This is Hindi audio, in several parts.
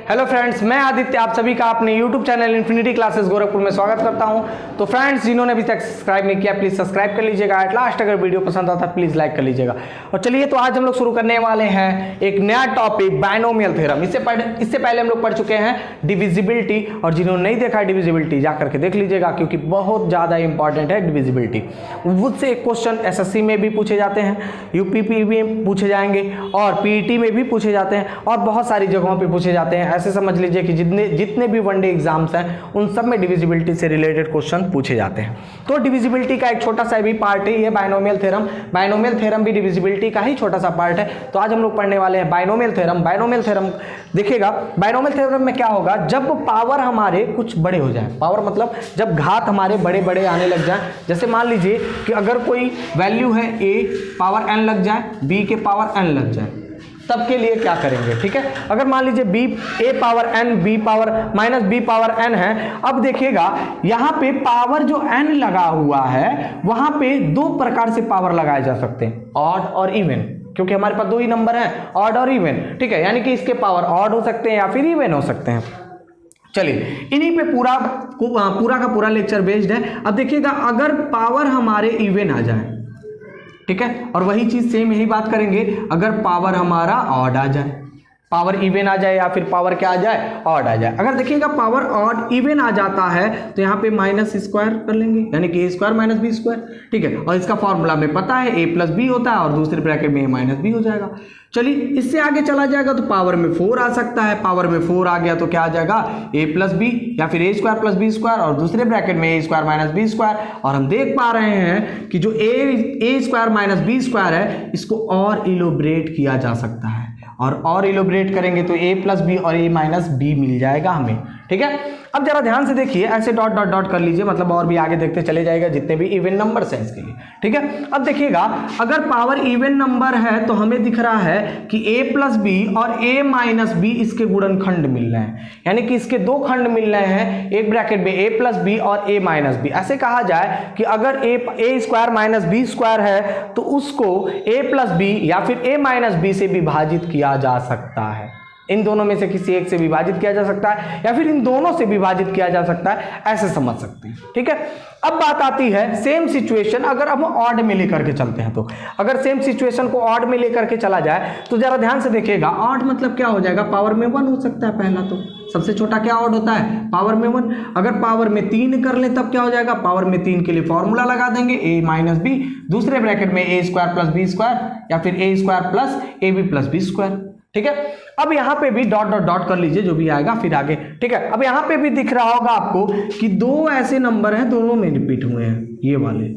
हेलो फ्रेंड्स, मैं आदित्य आप सभी का अपने YouTube channel infinity classes Gorakhpur में स्वागत करता हूं। तो फ्रेंड्स, जिन्होंने अभी तक सब्सक्राइब नहीं किया प्लीज सब्सक्राइब कर लीजिएगा। एट लास्ट अगर वीडियो पसंद आता प्लीज लाइक कर लीजिएगा। और चलिए, तो आज हम लोग शुरू करने वाले हैं एक नया टॉपिक, बायनोमियल थ्योरम। इससे पहले हम लोग पढ़ चुके हैं डिविजिबिलिटी, और जिन्होंने नहीं देखा डिविजिबिलिटी जा करके देख लीजिएगा, क्योंकि बहुत ज्यादा इंपॉर्टेंट है डिविजिबिलिटी। उससे एक क्वेश्चन एसएससी में भी पूछे जाते हैं, यूपीपी में पूछे जाएंगे, और पीईटी में भी पूछे जाते हैं, और बहुत सारी जगहों पे पूछे जाते हैं। ऐसे समझ लीजिए कि जितने भी वनडे एग्जाम्स हैं उन सब में डिविजिबिलिटी से रिलेटेड क्वेश्चन पूछे जाते हैं। तो डिविजिबिलिटी का एक छोटा सा भी पार्ट है ये बायनोमियल थ्योरम। बायनोमियल थ्योरम भी डिविजिबिलिटी का ही छोटा सा पार्ट है। तो आज हम लोग पढ़ने वाले हैं बायनोमियल थ्योरम। बायनोमियल थ्योरम देखिएगा, बायनोमियल थ्योरम में क्या होगा, जब पावर हमारे कुछ बड़े हो जाए, पावर मतलब जब घात हमारे बड़े बड़े आने लग जाए। जैसे मान लीजिए कि अगर कोई वैल्यू है a पावर n लग जाए, b के पावर n लग जाए, तब के लिए क्या करेंगे, ठीक है। अगर मान लीजिए b a power n b power minus b power n है। अब देखिएगा यहाँ पे पावर जो n लगा हुआ है वहां पे दो प्रकार से पावर लगाए जा सकते हैं, ऑड और इवन, क्योंकि हमारे पास दो ही नंबर हैं, ऑड और इवन, ठीक है। यानी कि इसके पावर ऑड हो सकते हैं या फिर इवन हो सकते हैं। चलिए, इन्हीं पे पूरा का पूरा लेक्चर बेस्ड है। अब देखिएगा, अगर पावर हमारे इवन आ जाए, ठीक है, और वही चीज सेम यही बात करेंगे अगर पावर हमारा ऑड आ जाए, पावर इवन आ जाए या फिर पावर क्या आ जाए, ऑड आ जाए। अगर देखिएगा पावर ऑड इवन आ जाता है तो यहाँ पे माइनस स्क्वायर कर लेंगे, यानी कि a square minus b square, ठीक है। और इसका फॉर्मूला में पता है a प्लस बी होता है, और दूसरे ब्रैकेट में a माइनस बी हो जाएगा। चलिए, इससे आगे चला जाएगा तो पावर में 4 आ सकता है। पावर में 4 आ गया तो क्या आ जाएगा, a प्लस बी या फिर a square plus B square, और दूसरे ब्रैकेट में a square minus b square. और हम देख पा रहे हैं कि जो a square minus b square है इसको और इलोबरेट किया जा सकता है, और इलोबरेट करेंगे तो a प्लस बी और a माइनस बी मिल जाएगा हमें, ठीक है। अब जरा ध्यान से देखिए, ऐसे डॉट डॉट डॉट कर लीजिए, मतलब और भी आगे देखते चले जाएगा जितने भी इवन नंबर्स हैं इसके लिए, ठीक है। अब देखिएगा, अगर पावर इवन नंबर है तो हमें दिख रहा है कि a प्लस बी और a माइनस बी इसके गुणनखंड मिल रहे हैं, यानी कि इसके दो खंड मिल रहे हैं, एक ब्रैकेट में a प्लस बी और a माइनस बी। ऐसे कहा जाए कि अगर a square minus b square है तो उसको a प्लस बी या फिर a माइनस बी से विभाजित किया जा सकता है। इन दोनों में से किसी एक से विभाजित किया जा सकता है या फिर इन दोनों से विभाजित किया जा सकता है, ऐसे समझ सकते हैं, ठीक है। अब बात आती है सेम सिचुएशन अगर हम ऑड में लेकर के चलते हैं। तो अगर सेम सिचुएशन को ऑड में लेकर के चला जाए तो जरा ध्यान से देखिएगा, ऑड मतलब क्या हो जाएगा, पावर में 1 हो सकता है। पहला तो सबसे छोटा क्या ऑड होता है, पावर में 1। अगर पावर में 3 कर ले तब क्या हो जाएगा, पावर में 3 के लिए फॉर्मूला लगा देंगे a माइनस बी, दूसरे ब्रैकेट में a square plus B square या फिर a square plus a B plus B square, ठीक है। अब यहां पे भी डॉट डॉट डॉट कर लीजिए, जो भी आएगा फिर आगे, ठीक है। अब यहां पे भी दिख रहा होगा आपको कि दो ऐसे नंबर हैं, दोनों में रिपीट हुए हैं ये वाले,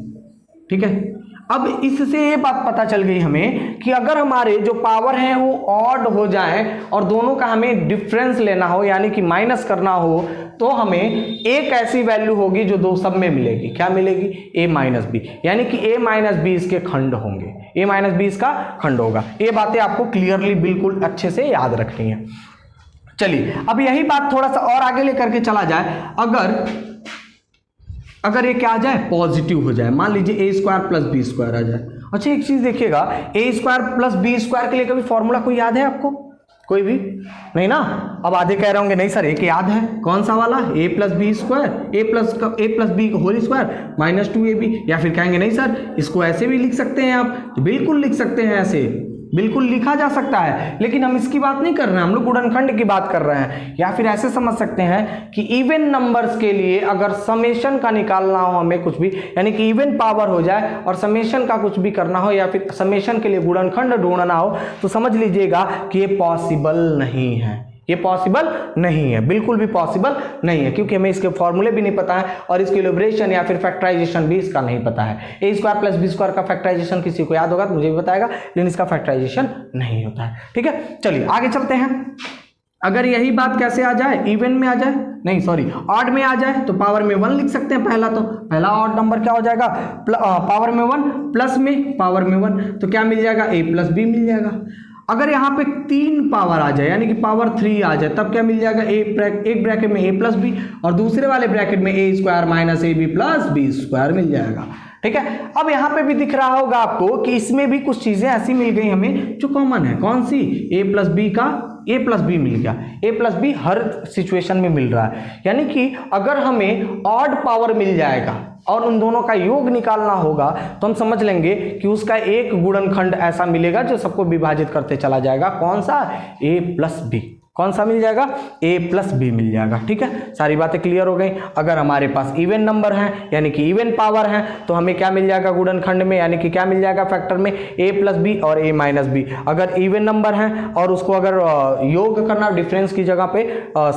ठीक है। अब इससे ये बात पता चल गई हमें कि अगर हमारे जो पावर है वो ऑड हो जाए और दोनों का हमें डिफरेंस लेना हो, यानी कि माइनस करना हो, तो हमें एक ऐसी वैल्यू होगी जो दो सब में मिलेगी। क्या मिलेगी, a माइनस बी, यानी कि a माइनस बी इसके खंड होंगे, a माइनस बी इसका खंड होगा। ये बातें आपको क्लियरली बिल्कुल अच्छे से याद रखनी है। चलिए, अब यही बात थोड़ा सा और आगे लेकर के चला जाए। अगर ये क्या आ जाए, पॉजिटिव हो जाए, मान लीजिए a square plus B square आ जाए। अच्छा, एक चीज देखिएगा, a square plus B square के लिए कभी फॉर्मूला कोई याद है आपको, कोई भी नहीं ना। अब आधे कह रहे होंगे नहीं सर, एक याद है, कौन सा वाला, a plus B square, a plus b whole square minus 2ab। या फिर कहेंगे नहीं सर, इसको ऐसे भी लिख सकते हैं आप, तो बिल्कुल लिख सकते हैं, ऐसे बिल्कुल लिखा जा सकता है, लेकिन हम इसकी बात नहीं कर रहे हैं, हम लोग गुणनखंड की बात कर रहे हैं। या फिर ऐसे समझ सकते हैं कि इवन नंबर्स के लिए अगर समेशन का निकालना हो हमें कुछ भी, यानी कि इवन पावर हो जाए और समेशन का कुछ भी करना हो, या फिर समेशन के लिए गुणनखंड ढूंढना हो, तो समझ लीजिएगा कि ये पॉसिबल नहीं है, ये पॉसिबल नहीं है, बिल्कुल भी पॉसिबल नहीं है, क्योंकि हमें इसके फॉर्मूले भी नहीं पता है और इसके इलैबोरेशन या फिर फैक्टराइजेशन भी इसका नहीं पता है। a square plus B square का फैक्टराइजेशन किसी को याद होगा तो मुझे भी बताएगा, लेकिन इसका फैक्टराइजेशन नहीं होता है, ठीक है। चलिए आगे चलते हैं। अगर यही बात कैसे आ जाए, इवन में आ जाए, नहीं सॉरी ऑड में आ जाए, तो पावर में 1 लिख सकते हैं। पहला ऑड नंबर क्या हो जाएगा, पावर में 1 प्लस में पावर में 1, तो क्या मिल जाएगा, a प्लस बी मिल जाएगा। अगर यहाँ पे 3 पावर आ जाए, यानी कि पावर 3 आ जाए, तब क्या मिल जाएगा, एक ब्रैकेट में a प्लस बी और दूसरे वाले ब्रैकेट में a square minus A B plus B square मिल जाएगा, ठीक है। अब यहाँ पे भी दिख रहा होगा आपको कि इसमें भी कुछ चीजें ऐसी मिल गई हमें जो कॉमन है। कौन सी, a प्लस बी का ए प्लस बी मिल गया। ए प्लस बी हर सिचुएशन में मिल रहा है, यानी कि अगर हमें ऑड पावर मिल जाएगा और उन दोनों का योग निकालना होगा तो हम समझ लेंगे कि उसका एक गुणनखंड ऐसा मिलेगा जो सबको विभाजित करते चला जाएगा। कौन सा? ए प्लस बी। कौन सा मिल जाएगा? ए प्लस बी मिल जाएगा। ठीक है, सारी बातें क्लियर हो गई। अगर हमारे पास इवन नंबर है यानी कि इवन पावर है तो हमें क्या मिल जाएगा गुणनखंड में, यानी कि क्या मिल जाएगा फैक्टर में? ए प्लस बी और ए माइनस बी। अगर इवन नंबर है और उसको अगर योग करना, डिफरेंस की जगह पे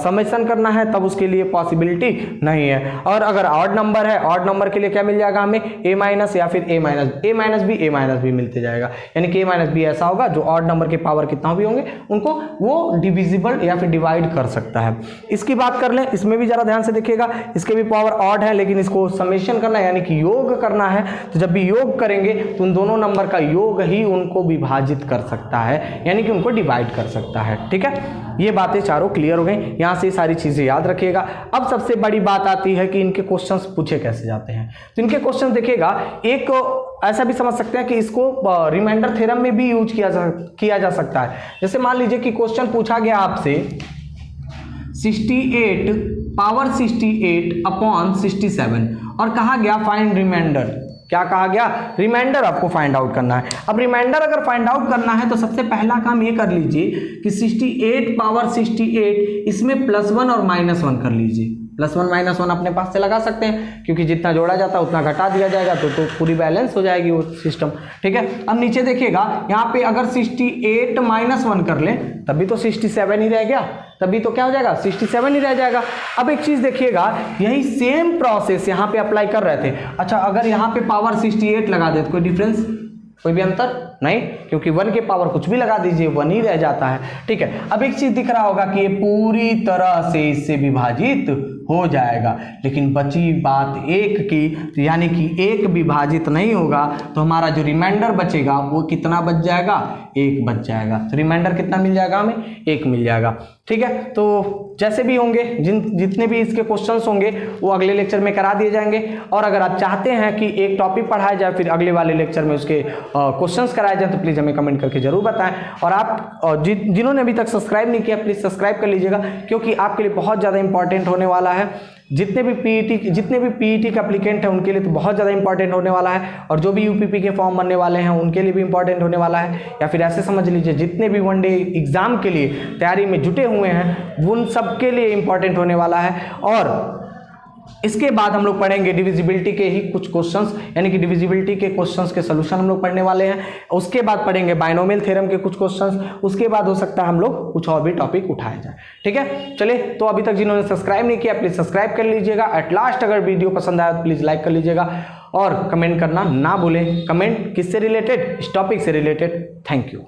समेशन करना है, तब उसके लिए पॉसिबिलिटी नहीं है। और अगर ऑड नंबर है, ऑड नंबर के लिए क्या मिल जाएगा हमें? ए माइनस या फिर ए माइनस बी मिलते जाएगा। यानी कि ए माइनस बी ऐसा होगा जो ऑड नंबर के पावर कितना भी होंगे उनको वो डिविजिबल या फिर डिवाइड कर सकता है। इसकी बात कर लें, इसमें भी जरा ध्यान से देखिएगा, इसके भी पावर ऑड है लेकिन इसको समेशन करना है यानी कि योग करना है। तो जब भी योग करेंगे तो उन दोनों नंबर का योग ही उनको विभाजित कर सकता है, यानी कि उनको डिवाइड कर सकता है। ठीक है, ये बातें चारों क्लियर हो गई। यहां से सारी चीजें याद रखिएगा। अब सबसे बड़ी बात आती है कि इनके क्वेश्चंस पूछे कैसे जाते हैं। तो इनके क्वेश्चन देखिएगा, एक ऐसा भी समझ सकते हैं कि इसको रिमाइंडर थ्योरम में भी यूज किया जा सकता है। जैसे मान लीजिए कि क्वेश्चन पूछा गया आपसे 68 पावर 68 अपॉन 67 और कहा गया फाइंड रिमाइंडर। क्या कहा गया? रिमाइंडर आपको फाइंड आउट करना है। अब रिमाइंडर अगर फाइंड आउट करना है तो सबसे पहला काम ये कर लीजिए कि 68 पावर 68 इसमें +1 और -1 कर लीजिए। +1 -1 अपने पास से लगा सकते हैं क्योंकि जितना जोड़ा जाता है उतना घटा दिया जाएगा तो पूरी बैलेंस हो जाएगी वो सिस्टम। ठीक है, अब नीचे देखिएगा यहाँ पे अगर 68 -1 कर लें तब भी तो 67 ही रह गया, तभी तो क्या हो जाएगा? 67 ही रह जाएगा। अब एक चीज देखिएगा, यही सेम प्रोसेस यहाँ पे अप्लाई कर रहे थे। अच्छा, अगर यहाँ पे पावर 68 लगा दे तो कोई डिफरेंस, कोई भी अंतर नहीं, क्योंकि 1 के पावर कुछ भी लगा दीजिए 1 ही रह जाता है। ठीक है, अब एक चीज दिख रहा होगा कि ये पूरी तरह से इससे विभाजित हो जाएगा, लेकिन बची बात एक की, यानी कि एक विभाजित नहीं होगा तो हमारा जो रिमाइंडर बचेगा वो कितना बच जाएगा? 1 बच जाएगा। तो रिमाइंडर कितना मिल जाएगा हमें? 1 मिल जाएगा। ठीक है, तो जैसे भी होंगे जितने भी इसके क्वेश्चंस होंगे वो अगले लेक्चर में करा दिए जाएंगे। और अगर आप चाहते हैं कि एक टॉपिक पढ़ाया जाए फिर अगले वाले लेक्चर में उसके क्वेश्चंस कराए जाए तो प्लीज़ हमें कमेंट करके जरूर बताएं। और आप जिन्होंने अभी तक सब्सक्राइब नहीं किया प्लीज़ सब्सक्राइब कर लीजिएगा, क्योंकि आपके लिए बहुत ज़्यादा इंपॉर्टेंट होने वाला है। जितने भी पीईटी के एप्लीकेंट हैं उनके लिए तो बहुत ज़्यादा इंपॉर्टेंट होने वाला है, और जो भी यूपीपी के फॉर्म बनने वाले हैं उनके लिए भी इंपॉर्टेंट होने वाला है। या फिर ऐसे समझ लीजिए जितने भी वनडे एग्जाम के लिए तैयारी में जुटे हुए हैं उन सब के लिए इंपॉर्टेंट होने वाला है। और इसके बाद हम लोग पढ़ेंगे डिविजिबिलिटी के ही कुछ क्वेश्चंस, यानी कि डिविजिबिलिटी के क्वेश्चंस के सॉल्यूशन हम लोग पढ़ने वाले हैं। उसके बाद पढ़ेंगे बाइनोमियल थ्योरम के कुछ क्वेश्चंस, उसके बाद हो सकता है हम लोग कुछ और भी टॉपिक उठाए जाए। ठीक है, चलिए, तो अभी तक जिन्होंने सब्सक्राइब नहीं किया प्लीज सब्सक्राइब कर लीजिएगा। एट लास्ट अगर वीडियो पसंद आया तो प्लीज लाइक कर लीजिएगा और कमेंट करना ना भूलें। कमेंट किससे रिलेटेड? इस टॉपिक से रिलेटेड। Thank you.